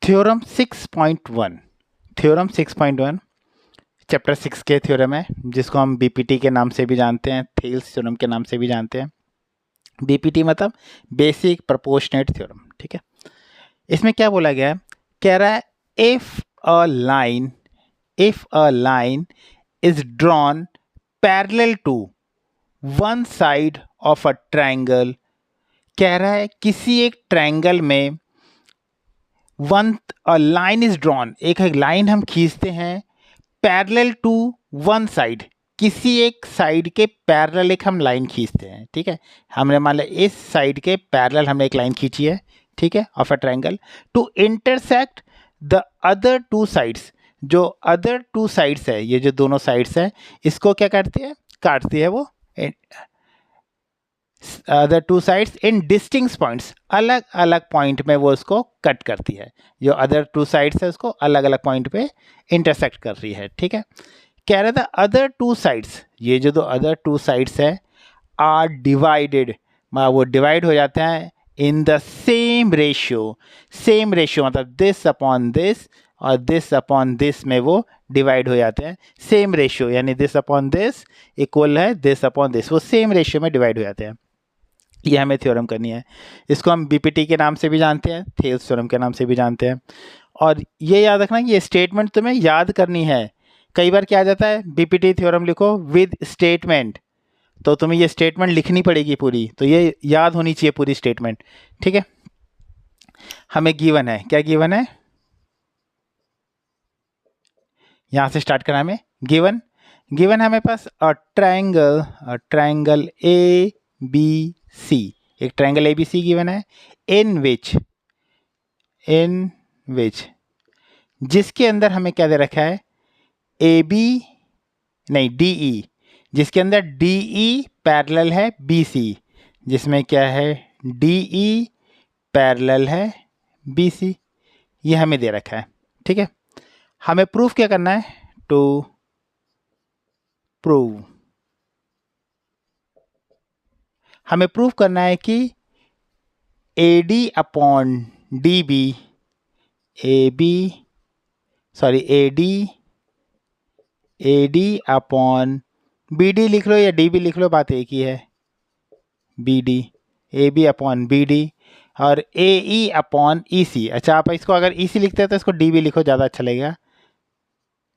Theorem 6.1 theorem 6.1 chapter 6 के theorem है, जिसको हम बीपीटी के नाम से भी जानते हैं, थेल्स थ्योरम के नाम से भी जानते हैं। बीपीटी मतलब बेसिक प्रोपोर्शनेट थ्योरम। ठीक है, इसमें क्या बोला गया है, कह रहा है if a line is drawn parallel to one side of a triangle. कह रहा है किसी एक ट्रायंगल में लाइन इज ड्रॉन, एक लाइन हम खींचते हैं पैरेलल टू वन साइड, किसी एक साइड के पैरेलल एक हम लाइन खींचते हैं। ठीक है, हमने मान लिया इस साइड के पैरेलल हमने एक लाइन खींची है, ठीक है, of a triangle to intersect the other two sides. जो अदर टू साइड्स है, ये जो दोनों साइड्स है, इसको क्या करती है, काटती है वो other two sides in distinct points, अलग अलग पॉइंट में वो उसको कट करती है। जो अदर टू साइड्स है उसको अलग अलग पॉइंट पे इंटरसेक्ट कर रही है। ठीक है, कह रहा था अदर टू साइड्स, ये जो दो अदर टू साइड्स है आर डिवाइडेड, वो डिवाइड हो जाते हैं in the same ratio. Same ratio मतलब दिस अपॉन दिस और दिस अपॉन दिस में वो डिवाइड हो जाते हैं। सेम रेशियो यानी दिस अपॉन दिस इक्वल है दिस अपॉन दिस, वो सेम रेशियो में डिवाइड हो जाते हैं। ये हमें थ्योरम करनी है। इसको हम बीपीटी के नाम से भी जानते हैं, थेल्स थ्योरम के नाम से भी जानते हैं। और ये याद रखना कि ये स्टेटमेंट तुम्हें याद करनी है। कई बार क्या आ जाता है, बीपीटी थ्योरम लिखो विद स्टेटमेंट, तो तुम्हें ये स्टेटमेंट लिखनी पड़ेगी पूरी, तो ये याद होनी चाहिए पूरी स्टेटमेंट। ठीक है, हमें गिवन है, क्या गिवन है, यहाँ से स्टार्ट करना हमें। गिवन है हमें पास a triangle A B C, एक triangle A B C given है, इन विच जिसके अंदर हमें क्या दे रखा है, ए बी नहीं डी ई, जिसके अंदर डी ई पैरेलल है बी सी, जिसमें क्या है डी ई पैरेलल है बी सी, ये हमें दे रखा है। ठीक है, हमें प्रूफ क्या करना है, टू प्रूव, हमें प्रूफ करना है कि A D upon D B, A D upon B D लिख लो या डी बी लिख लो, बात एक ही है, B D, A B upon B D और ए ई अपॉन ई सी। अच्छा, आप इसको अगर ई सी लिखते हैं तो इसको डी बी लिखो, ज़्यादा अच्छा लगेगा।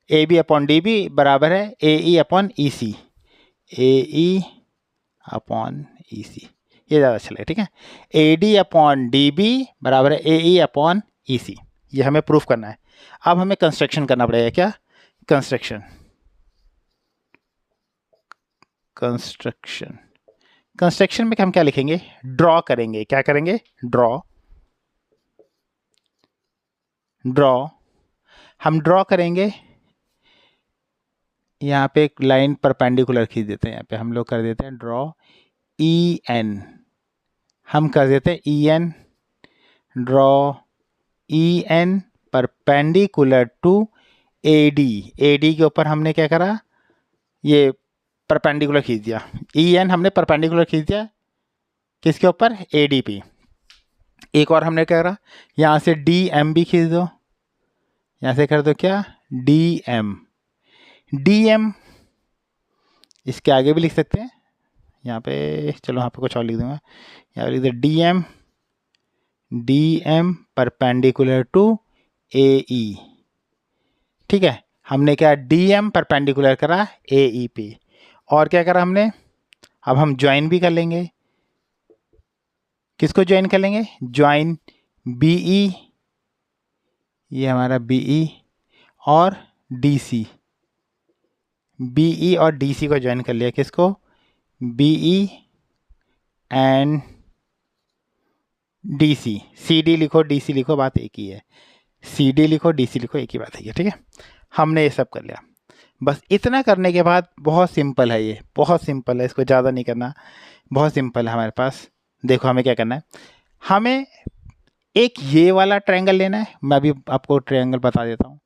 A B upon D B बराबर है ए ई अपॉन ई सी, ए ई अपॉन ई सी, ये ज़्यादा अच्छा लगेगा। ठीक है, A D upon D B बराबर है ए ई अपॉन ई सी, ये हमें प्रूफ करना है। अब हमें कंस्ट्रक्शन करना पड़ेगा, क्या कंस्ट्रक्शन में हम क्या लिखेंगे, ड्रॉ करेंगे। क्या करेंगे, ड्रॉ हम ड्रॉ करेंगे। यहाँ पे एक लाइन परपेंडिकुलर खींच देते हैं, यहाँ पे हम लोग कर देते हैं ड्रॉ ई एन, हम कर देते हैं E N, draw E N perpendicular to A D के ऊपर हमने क्या करा, ये परपेंडिकुलर खींच दिया, ई एन हमने परपेंडिकुलर खींच दिया किसके ऊपर, ए डी पी। एक और हमने क्या करा, यहाँ से डी एम भी खींच दो, यहाँ से कर दो क्या, डी एम, इसके आगे भी लिख सकते हैं, यहाँ पे चलो यहाँ पे कुछ और लिख दूंगा, यहाँ पे लिख दो डी एम परपेंडिकुलर टू ए ई। ठीक है, हमने क्या डी एम परपेंडिकुलर करा ए ई पे, और क्या करा हमने, अब हम ज्वाइन भी कर लेंगे। किसको ज्वाइन कर लेंगे, ज्वाइन बी ई, ये हमारा बी ई और डी सी, बी ई और डी सी को ज्वाइन कर लिया, किसको, B E and D C, C D लिखो डी सी लिखो, बात एक ही है, सी डी लिखो डी सी लिखो, एक ही बात है। ठीक है, हमने ये सब कर लिया। बस इतना करने के बाद बहुत सिंपल है, ये बहुत सिंपल है, इसको ज़्यादा नहीं करना, बहुत सिंपल है हमारे पास। देखो हमें क्या करना है, हमें एक ये वाला ट्रायंगल लेना है, मैं अभी आपको ट्रायंगल बता देता हूँ।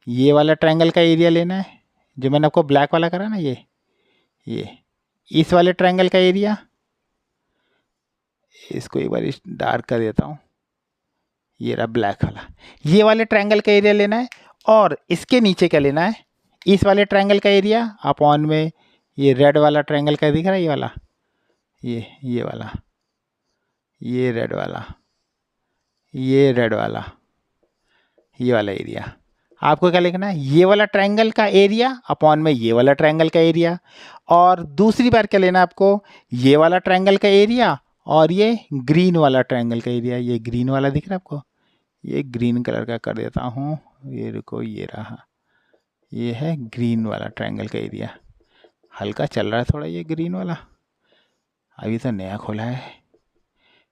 ये वाला ट्रायंगल का एरिया लेना है, जो मैंने आपको ब्लैक वाला करा ना, ये इस वाले ट्रायंगल का एरिया, इसको एक बार डार्क कर देता हूँ, ये रहा ब्लैक वाला, ये वाले ट्रायंगल का एरिया लेना है, और इसके नीचे क्या लेना है, इस वाले ट्रायंगल का एरिया अपॉन में ये रेड वाला ट्रायंगल का दिख रहा है, ये वाला, ये वाला, ये रेड वाला, ये रेड वाला, ये वाला एरिया। आपको क्या लिखना है, ये वाला ट्रायंगल का एरिया अपॉन में ये वाला ट्रायंगल का एरिया, और दूसरी बार क्या लेना है आपको, ये वाला ट्रायंगल का एरिया और ये ग्रीन वाला ट्रायंगल का एरिया। ये ग्रीन वाला दिख रहा है आपको, ये ग्रीन कलर का कर देता हूँ, ये रुको, ये रहा, ये है ग्रीन वाला ट्रायंगल का एरिया। हल्का चल रहा है थोड़ा ये ग्रीन वाला, अभी तो नया खोला है,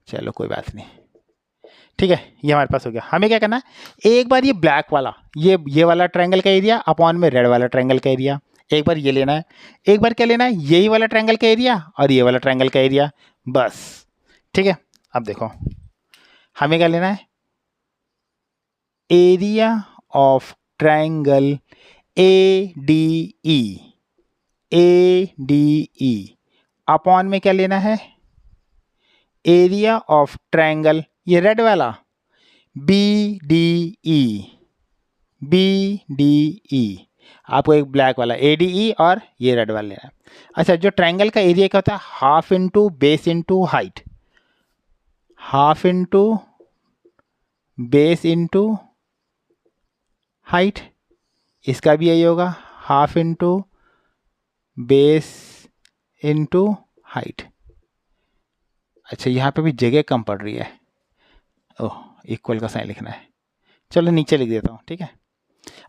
चलो कोई बात नहीं, ठीक है, ये हमारे पास हो गया। हमें क्या करना है, एक बार ये ब्लैक वाला, ये वाला ट्रायंगल का एरिया अपॉन में रेड वाला ट्रायंगल का एरिया, एक बार ये लेना है, एक बार क्या लेना है, यही वाला ट्रायंगल का एरिया और ये वाला ट्रायंगल का एरिया, बस, ठीक है। अब देखो हमें क्या लेना है, area of triangle ADE, ADE upon में क्या लेना है, एरिया ऑफ ट्रायंगल, ये रेड वाला, BDE, BDE, आपको एक ब्लैक वाला ADE और ये रेड वाला लेना है। अच्छा, जो ट्रायंगल का एरिया क्या होता है, half into base into height, half into base into height, इसका भी यही होगा, half into base into height. अच्छा, यहाँ पे भी जगह कम पड़ रही है, ओह, इक्वल का साइन लिखना है, चलो नीचे लिख देता हूँ, ठीक है।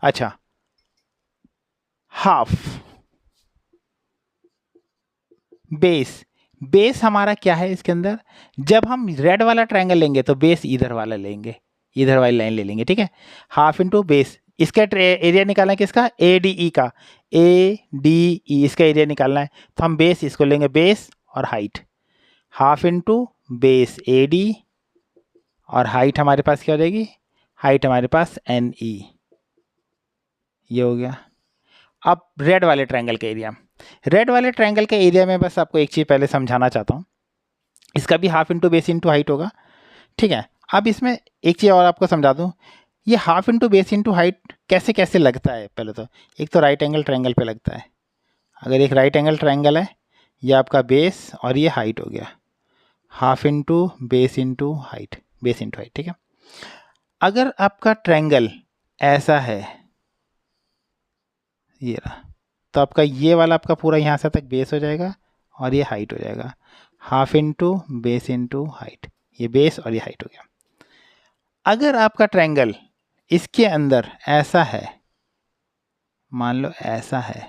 अच्छा, हाफ बेस, बेस हमारा क्या है इसके अंदर, जब हम रेड वाला ट्रायंगल लेंगे तो बेस इधर वाला लेंगे, इधर वाली लाइन ले लेंगे, ठीक है। हाफ इंटू बेस, इसका एरिया निकालना है किसका, ADE का, ADE इसका एरिया निकालना है, तो हम बेस इसको लेंगे, बेस और height, half into base AD, और हाइट हमारे पास क्या हो जाएगी, हाइट हमारे पास NE, ये हो गया। अब रेड वाले ट्रायंगल का एरिया, रेड वाले ट्रायंगल के एरिया में बस आपको एक चीज़ पहले समझाना चाहता हूँ, इसका भी half into base into height होगा, ठीक है। अब इसमें एक चीज़ और आपको समझा दूँ, ये half into base into height कैसे कैसे लगता है, पहले तो एक तो राइट एंगल ट्रायंगल पे लगता है, अगर एक राइट एंगल ट्रायंगल है, ये आपका बेस और ये हाइट हो गया, half into base into height, base into height, ठीक है। अगर आपका ट्रायंगल ऐसा है, ये रहा, तो आपका ये वाला आपका पूरा यहाँ से तक बेस हो जाएगा और ये हाइट हो जाएगा, half into base into height, ये बेस और ये हाइट हो गया। अगर आपका ट्रायंगल इसके अंदर ऐसा है, मान लो ऐसा है,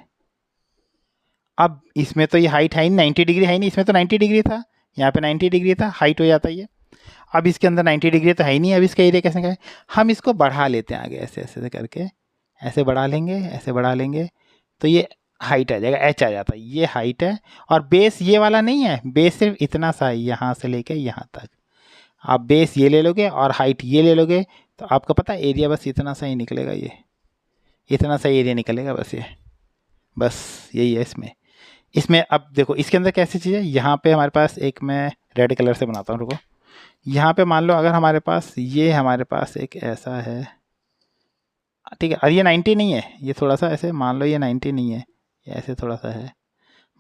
अब इसमें तो ये हाइट है ही 90 डिग्री है नहीं, इसमें तो 90 डिग्री था, यहाँ पे 90 डिग्री था, हाइट हो जाता है ये, अब इसके अंदर 90 डिग्री तो है ही नहीं, अब इसका एरिया कैसे करें, हम इसको बढ़ा लेते हैं आगे, ऐसे ऐसे करके, ऐसे बढ़ा लेंगे, ऐसे बढ़ा लेंगे, तो ये हाइट आ जाएगा, H आ जाता है, ये हाइट है, और बेस ये वाला नहीं है, बेस सिर्फ इतना सा है, यहाँ से लेके यहाँ तक, आप बेस ये ले लोगे और हाइट ये ले लोगे, तो आपको पता है एरिया बस इतना सा ही निकलेगा, ये इतना सा एरिया निकलेगा बस, ये बस यही है इसमें। इसमें अब देखो इसके अंदर कैसी चीज़ है, यहाँ पे हमारे पास एक, मैं रेड कलर से बनाता हूँ, रुको, यहाँ पे मान लो अगर हमारे पास ये, हमारे पास एक ऐसा है, ठीक है, और ये 90 नहीं है, ये थोड़ा सा ऐसे मान लो, ये 90 नहीं है, ये ऐसे थोड़ा सा है,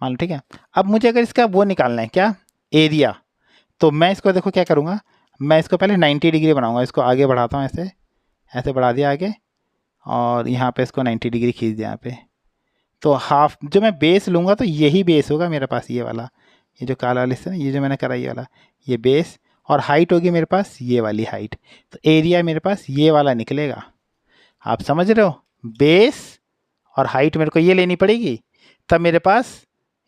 मान लो, ठीक है। अब मुझे अगर इसका वो निकालना है क्या, एरिया, तो मैं इसको देखो क्या करूँगा, मैं इसको पहले 90 डिग्री बनाऊँगा, इसको आगे बढ़ाता हूँ, ऐसे ऐसे बढ़ा दिया आगे, और यहाँ पे इसको 90 डिग्री खींच दिया यहाँ पे, तो हाफ जो मैं बेस लूँगा तो यही बेस होगा मेरे पास, ये वाला, ये जो काला वाला है ना, ये जो मैंने करा ये वाला, ये बेस, और हाइट होगी मेरे पास ये वाली हाइट, तो एरिया मेरे पास ये वाला निकलेगा, आप समझ रहे हो, बेस और हाइट मेरे को ये लेनी पड़ेगी, तब मेरे पास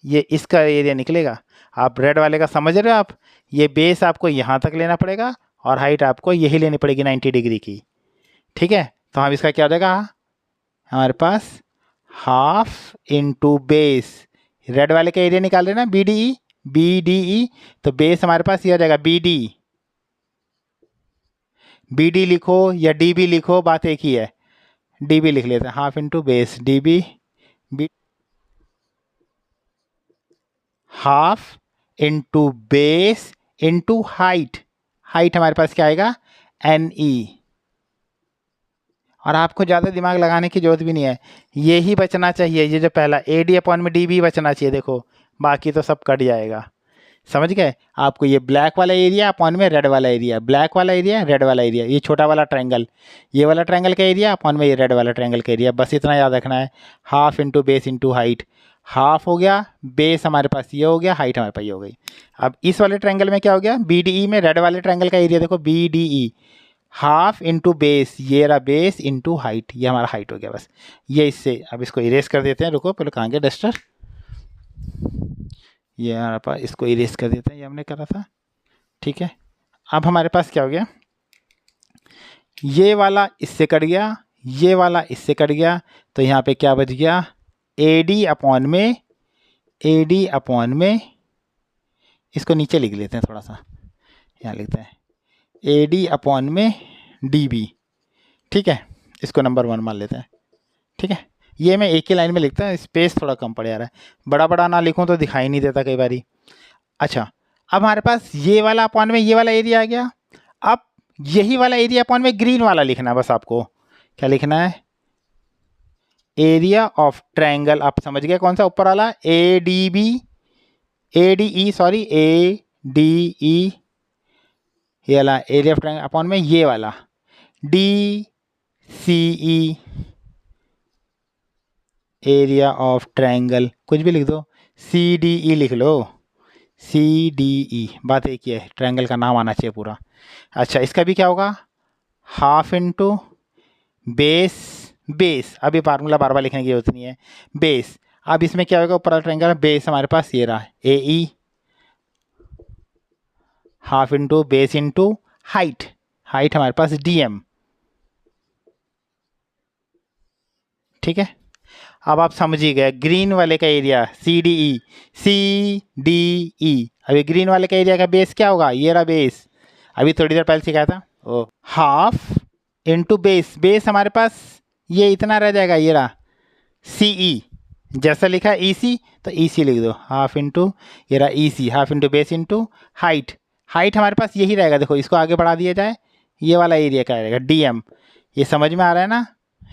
ये इसका एरिया निकलेगा। आप रेड वाले का समझ रहे हो आप, ये बेस आपको यहाँ तक लेना पड़ेगा और हाइट आपको यही लेनी पड़ेगी 90 डिग्री की, ठीक है। तो हम इसका क्या हो जाएगा, हमारे पास हाफ इंटू बेस, रेड वाले का एरिया निकाल रहे ना, BDE, BDE, तो बेस हमारे पास ये हो जाएगा BD, BD लिखो या DB लिखो, बात एक ही है, DB लिख लेते हैं, half into base DB, half into base into height, height हमारे पास क्या आएगा, NE, और आपको ज़्यादा दिमाग लगाने की जरूरत भी नहीं है, ये ही बचना चाहिए, ये जो पहला AD अपॉन में DB बचना चाहिए, देखो बाकी तो सब कट जाएगा। समझ गए? आपको ये ब्लैक वाला एरिया अपॉन में रेड वाला एरिया, ब्लैक वाला एरिया रेड वाला एरिया, ये छोटा वाला ट्रायंगल, ये वाला ट्रायंगल का एरिया अपॉन में ये रेड वाला ट्रायंगल का एरिया, बस इतना याद रखना है। Half into base into height, half हो गया, बेस हमारे पास ये हो गया, हाइट हमारे पास ये हो गई। अब इस वाले ट्रायंगल में क्या हो गया, BDE में रेड वाले ट्रायंगल का एरिया देखो BDE, हाफ इंटू बेस, ये रहा बेस इंटू हाइट, ये हमारा हाइट हो गया बस। ये इससे अब इसको इरेज कर देते हैं, रुको पहले कहाँ गया डस्टर, ये हमारे पास, इसको इरेज कर देते हैं, ये हमने करा था, ठीक है। अब हमारे पास क्या हो गया, ये वाला इससे कट गया, ये वाला इससे कट गया, तो यहाँ पे क्या बच गया, AD अपॉन में, AD अपॉन में, इसको नीचे लिख लेते हैं थोड़ा सा, यहाँ लिखते हैं AD अपॉन में DB, ठीक है, इसको नंबर 1 मान लेते हैं, ठीक है। ये मैं एक ही लाइन में लिखता हूँ, स्पेस थोड़ा कम पड़ जा रहा है, बड़ा बड़ा ना लिखूँ तो दिखाई नहीं देता कई बारी। अच्छा, अब हमारे पास ये वाला अपॉन में ये वाला एरिया आ गया, अब यही वाला एरिया अपॉन में ग्रीन वाला लिखना है, बस आपको क्या लिखना है, एरिया ऑफ ट्रायंगल, आप समझ गए कौन सा ऊपर वाला, ADE, ये वाला एरिया ऑफ ट्रायंगल अपॉन में ये वाला DCE, एरिया ऑफ ट्रायंगल, कुछ भी लिख दो, CDE लिख लो, CDE, बात एक ही है, ट्रायंगल का नाम आना चाहिए पूरा। अच्छा, इसका भी क्या होगा, हाफ इंटू बेस, बेस अभी फार्मूला बार बार लिखने की जरूरत नहीं है, बेस। अब इसमें क्या होगा, ऊपर वाला ट्रायंगल बेस हमारे पास ये रहा AE, half into base into height, height हमारे पास DM, ठीक है। अब आप समझ ही गए, ग्रीन वाले का एरिया CDE, अभी ग्रीन वाले का एरिया का बेस क्या होगा, ये रहा बेस, अभी थोड़ी देर पहले सिखाया था, ओ हाफ इंटू बेस, बेस हमारे पास ये इतना रह जाएगा, ये रहा CE, जैसा लिखा है EC तो EC लिख दो, हाफ इंटू ये रहा EC, half into base into height, height हमारे पास यही रहेगा, देखो इसको आगे बढ़ा दिया जाए, ये वाला एरिया का रहेगा DM, ये समझ में आ रहा है ना,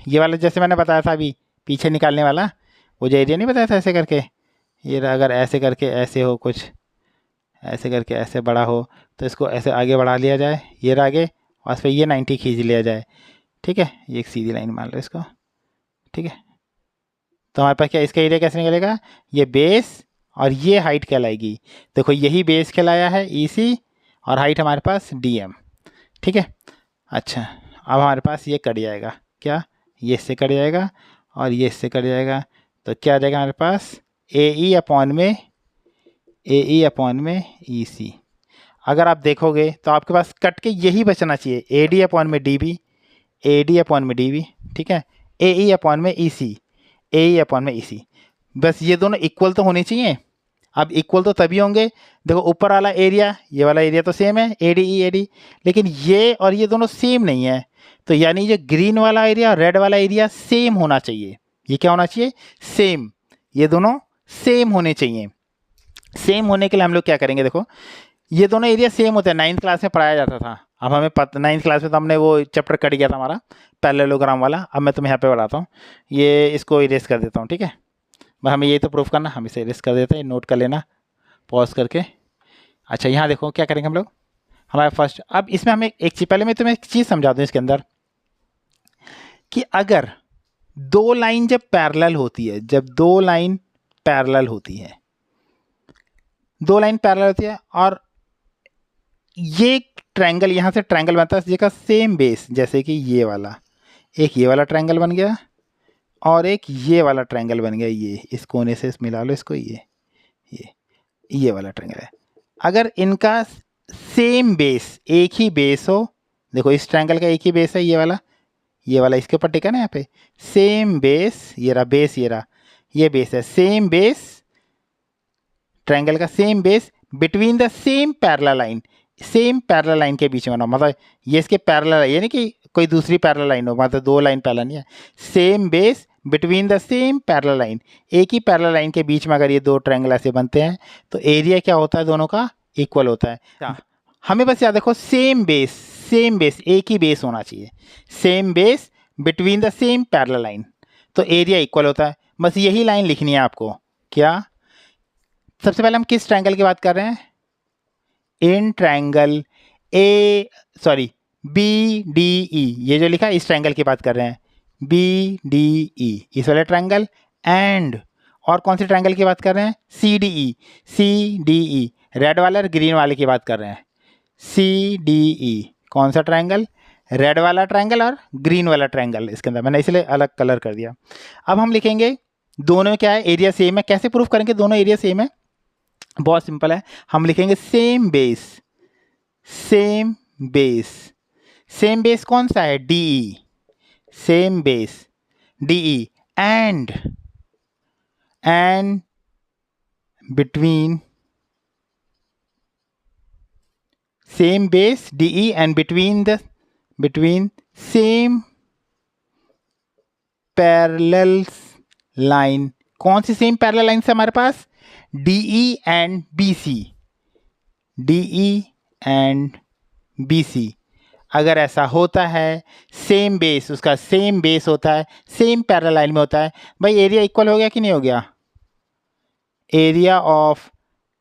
ये वाला जैसे मैंने बताया था अभी पीछे निकालने वाला, वो जो एरिया नहीं बताया था ऐसे करके, ये अगर ऐसे करके ऐसे हो, कुछ ऐसे करके ऐसे बड़ा हो, तो इसको ऐसे आगे बढ़ा लिया जाए, ये रहा आगे, और फिर ये 90 खींच लिया जाए, ठीक है, ये एक सीधी लाइन मान लो इसको, ठीक है। तो हमारे पास क्या, इसका एरिया कैसे निकलेगा, ये बेस और ये हाइट कहलाएगी, देखो यही बेस कहलाया है EC, और हाइट हमारे पास DM, ठीक है। अच्छा, अब हमारे पास ये कट जाएगा, क्या, ये इससे कट जाएगा और ये इससे कट जाएगा, तो क्या आ जाएगा हमारे पास, AE अपॉन में EC। अगर आप देखोगे तो आपके पास कट के यही बचना चाहिए, AD अपॉन में DB, AD अपॉन में DB, ठीक है, AE अपॉन में EC, AE अपॉन में EC, बस ये दोनों इक्वल तो होने चाहिए। अब इक्वल तो तभी होंगे, देखो ऊपर वाला एरिया, ये वाला एरिया तो सेम है AD, लेकिन ये और ये दोनों सेम नहीं है, तो यानी ये ग्रीन वाला एरिया और रेड वाला एरिया सेम होना चाहिए, ये क्या होना चाहिए, सेम, ये दोनों सेम होने चाहिए। सेम होने के लिए हम लोग क्या करेंगे, देखो ये दोनों एरिया सेम होते हैं, 9th क्लास में पढ़ाया जाता था, अब हमें 9th क्लास में तो हमने वो चैप्टर कट गया था हमारा पैरेललोग्राम वाला, अब मैं तुम्हें यहाँ पे बताता हूँ, ये इसको इरेज कर देता हूँ, ठीक है, बस हमें ये तो प्रूफ करना, हम इसे इरेज कर देते हैं, नोट कर लेना पॉज करके। अच्छा, यहाँ देखो क्या करेंगे हम लोग, हमारे फर्स्ट, अब इसमें हमें एक चीज़, पहले मैं तुम्हें एक चीज़ समझा दूँ इसके अंदर, कि अगर दो लाइन जब पैरेलल होती है, दो लाइन पैरेलल होती है और ये ट्रायंगल, यहाँ से ट्रायंगल बनता है जिसका सेम बेस, जैसे कि ये वाला, एक ये वाला ट्रायंगल बन गया और एक ये वाला ट्रायंगल बन गया, ये इस कोने से मिला लो इसको, ये वाला ट्रायंगल है। अगर इनका सेम बेस, एक ही बेस हो, देखो इस ट्रायंगल का एक ही बेस है, ये वाला इसके ऊपर टिका ना, यहाँ पे सेम बेस, ये रहा बेस, ये बेस है, सेम बेस, ट्रायंगल का same base between the same parallel line के बीच में ना, मतलब ये इसके पैरेलल है, ये नहीं कि कोई दूसरी पैरेलल लाइन हो, मतलब दो लाइन पैरेलल नहीं है, same base between the same parallel line, एक ही पैरेलल लाइन के बीच में अगर ये दो ट्रायंगल ऐसे बनते हैं तो एरिया क्या होता है, दोनों का इक्वल होता है। हमें बस याद रखो सेम बेस, एक ही बेस होना चाहिए, same base between the same parallel line, तो एरिया इक्वल होता है। बस यही लाइन लिखनी है आपको। क्या, सबसे पहले हम किस ट्रायंगल की बात कर रहे हैं? In triangle B D E, ये जो लिखा है इस ट्रायंगल की बात कर रहे हैं, बी डी ई, इस वाले ट्रायंगल। एंड और कौन से ट्रायंगल की बात कर रहे हैं? सी डी ई, रेड वाले और ग्रीन वाले की बात कर रहे हैं। सी डी ई, कौन सा ट्रायंगल? रेड वाला ट्रायंगल और ग्रीन वाला ट्रायंगल, इसके अंदर मैंने इसलिए अलग कलर कर दिया। अब हम लिखेंगे दोनों क्या है, एरिया सेम है। कैसे प्रूफ करेंगे दोनों एरिया सेम है? बहुत सिंपल है, हम लिखेंगे सेम बेस कौन सा है? D, same base D, and between same base D and between same parallel line. कौन सी सेम पैरेलल लाइन से हमारे पास? DE and BC. अगर ऐसा होता है, सेम बेस, उसका सेम बेस होता है, सेम पैरेलल लाइन में होता है, भाई एरिया इक्वल हो गया कि नहीं हो गया? Area of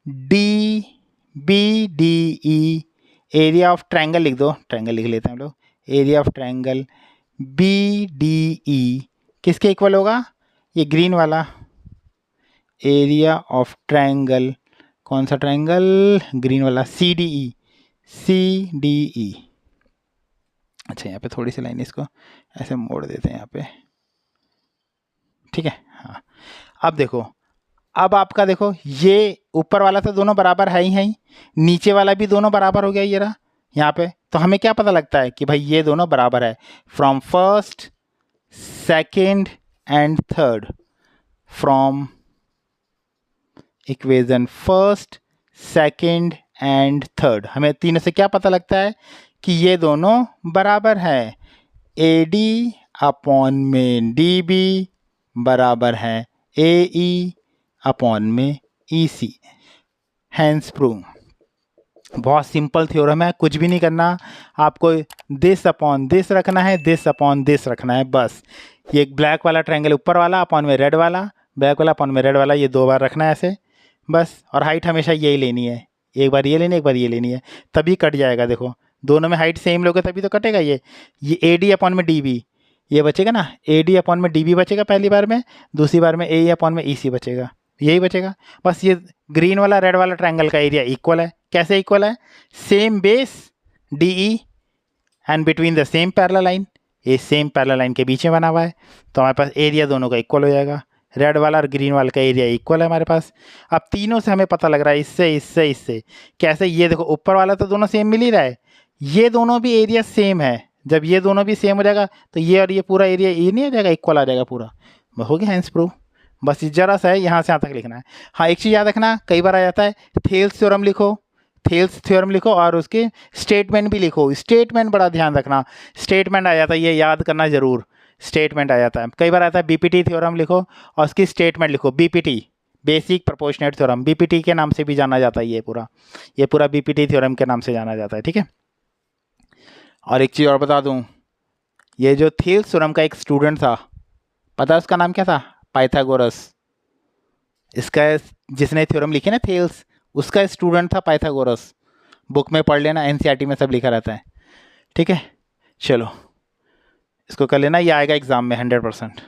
D B D E, area of triangle लिख दो, ट्रायंगल लिख लेते हैं हम लोग, area of triangle B D E किसके इक्वल होगा? ये ग्रीन वाला, एरिया ऑफ ट्रायंगल, कौन सा ट्रायंगल? ग्रीन वाला, सी डी ई। अच्छा, यहाँ पे थोड़ी सी लाइन इसको ऐसे मोड़ देते हैं यहाँ पे, ठीक है। हाँ, अब देखो, अब आपका देखो, ये ऊपर वाला तो दोनों बराबर है ही, नीचे वाला भी दोनों बराबर हो गया ये रहा यहाँ पे। तो हमें क्या पता लगता है कि भाई ये दोनों बराबर है, from first, second and third, from equation first, second and third, हमें तीनों से क्या पता लगता है कि ये दोनों बराबर है। ए डी अपॉन में डी बी बराबर है ए ई अपॉन में ई सी, हैंस प्रूव। बहुत सिंपल थ्योरम है, कुछ भी नहीं करना आपको, दिस अपॉन दिस रखना है, दिस अपॉन दिस रखना है, बस। ये ब्लैक वाला ट्रायंगल ऊपर वाला अपॉन में रेड वाला, ब्लैक वाला अपॉन में रेड वाला, ये 2 बार रखना है ऐसे, बस। और हाइट हमेशा यही लेनी है, एक बार ये लेनी है, एक बार ये लेनी है, तभी कट जाएगा। देखो दोनों में हाइट सेम लोगे तभी तो कटेगा। ये ए डी अपॉन में डी बी, ये बचेगा ना, ए डी अपॉन में डी बी बचेगा पहली बार में, दूसरी बार में ए अपॉन में ई सी बचेगा, यही बचेगा बस। ये ग्रीन वाला रेड वाला ट्रायंगल का एरिया इक्वल है। कैसे इक्वल है? Same base D E and between the same parallel line, ये सेम पैरेलल लाइन के बीच में बना हुआ है, तो हमारे पास एरिया दोनों का इक्वल हो जाएगा। रेड वाला और ग्रीन वाला का एरिया इक्वल है हमारे पास। अब तीनों से हमें पता लग रहा है, इससे कैसे? ये देखो ऊपर वाला तो दोनों सेम मिल ही रहा है, ये दोनों भी एरिया सेम है। जब ये दोनों भी सेम हो जाएगा तो ये और ये पूरा एरिया ये नहीं आ जाएगा, इक्वल आ जाएगा पूरा, हो गया हैंस प्रूफ। बस जरा सा है, यहाँ से यहाँ तक लिखना है। हाँ, एक चीज़ याद रखना, कई बार आ जाता है थेल्स थ्योरम लिखो और उसके स्टेटमेंट भी लिखो। स्टेटमेंट बड़ा ध्यान रखना, स्टेटमेंट आ जाता है, ये याद करना जरूर, स्टेटमेंट आ जाता है। कई बार आता है बीपीटी थ्योरम लिखो और उसकी स्टेटमेंट लिखो, BPT, basic proportionate theorem, BPT के नाम से भी जाना जाता है, ये पूरा बीपीटी थ्योरम के नाम से जाना जाता है, ठीक है। और एक चीज़ और बता दूं, ये जो थेल्स थ्योरम का एक स्टूडेंट था, पता है उसका नाम क्या था? पाइथागोरस। इसका जिसने थ्योरम लिखे ना थेल्स, उसका स्टूडेंट था पाइथागोरस। बुक में पढ़ लेना, एनसीईआरटी में सब लिखा रहता है, ठीक है। चलो इसको कर लेना, ये आएगा एग्ज़ाम में 100%।